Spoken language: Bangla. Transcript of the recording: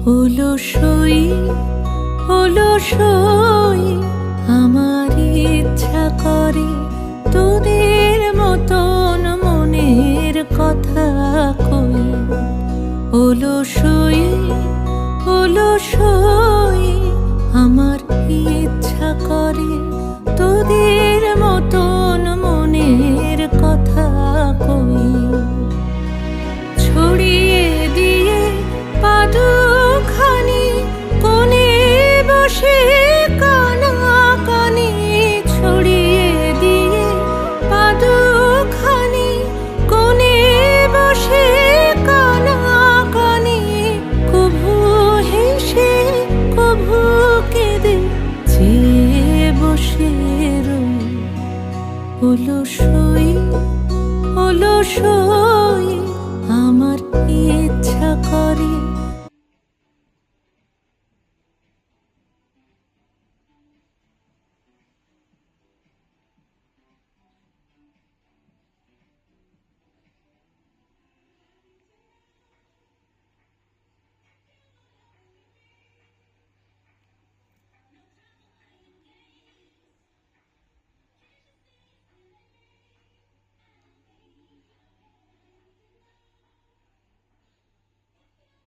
অলসই অলসই আমার ইচ্ছা করে তোদের মতন মনের কথা কই। অলসই অলসই আমার ইচ্ছা করে তোদের মতন মনের কথা কই। ছড়িয়ে দিয়ে পাদুখানি কোণে বসে কানাকানি, ছড়িয়ে দিয়ে পাদুখানি কোণে বসে কানাকানি, কভু হেসে কভু কেঁদে চেয়ে বসে রই। অলসই অলসই আমার ইচ্ছা করে